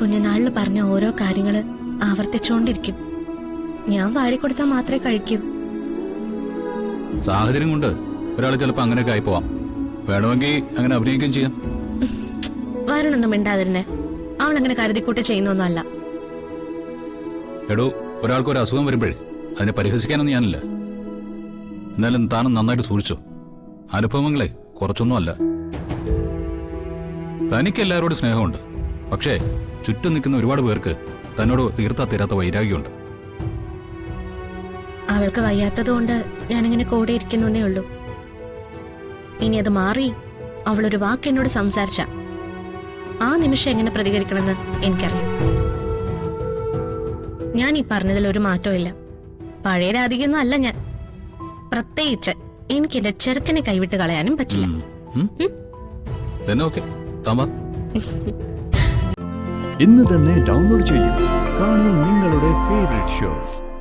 കുഞ്ഞുനാളിൽ പറഞ്ഞ ഓരോ കാര്യങ്ങള് ആവർത്തിച്ചോണ്ടിരിക്കും. ഞാൻ വാരിക്കൊടുത്താൽ മാത്രമേ കഴിക്കൂ. സാഹചര്യം കൊണ്ട് ഒരാൾ ചിലപ്പോ അങ്ങനെയൊക്കെ ആയി പോവാം. വേണമെങ്കിൽ അങ്ങനെ അഭിനയിക്കുകയും ചെയ്യാം. വരണൊന്നും മിണ്ടാതിരുന്നേ. അവൾ അങ്ങനെ കരുതിക്കൂട്ട് ചെയ്യുന്നൊന്നും അല്ല. എടോ, ഒരാൾക്ക് ഒരു അസുഖം വരുമ്പോഴേ അതിനെ പരിഹസിക്കാനൊന്നും ഞാനില്ല. എന്നാലും താനും നന്നായിട്ട് സൂക്ഷിച്ചു. അനുഭവങ്ങളെ കുറച്ചൊന്നും അല്ല. തനിക്ക് എല്ലാവരോടും സ്നേഹമുണ്ട്. പക്ഷേ ചുറ്റും നിൽക്കുന്ന ഒരുപാട് പേർക്ക് തന്നോട് തീർത്താ തീരാത്ത വൈരാഗ്യമുണ്ട്. അവൾക്ക് വയ്യാത്തതുകൊണ്ട് ഞാനിങ്ങനെ കൂടെ ഇരിക്കുന്നേ ഉള്ളൂ. ഇനി അത് മാറി അവളൊരു വാക്ക് എന്നോട് സംസാരിച്ച ആ നിമിഷം എങ്ങനെ പ്രതികരിക്കണമെന്ന് എനിക്കറിയാം. ഞാൻ ഈ പറഞ്ഞതിൽ ഒരു മാറ്റവും ഇല്ല. പഴയ രാധികൊന്നും അല്ല ഞാൻ. പ്രത്യേകിച്ച് എനിക്ക് എന്റെ ചെറുക്കനെ കൈവിട്ട് കളയാനും പറ്റില്ല. ഇന്ന് തന്നെ ഡൗൺലോഡ് ചെയ്യൂ. കാണൂ നിങ്ങളുടെ ഫേവറേറ്റ് ഷോസ്.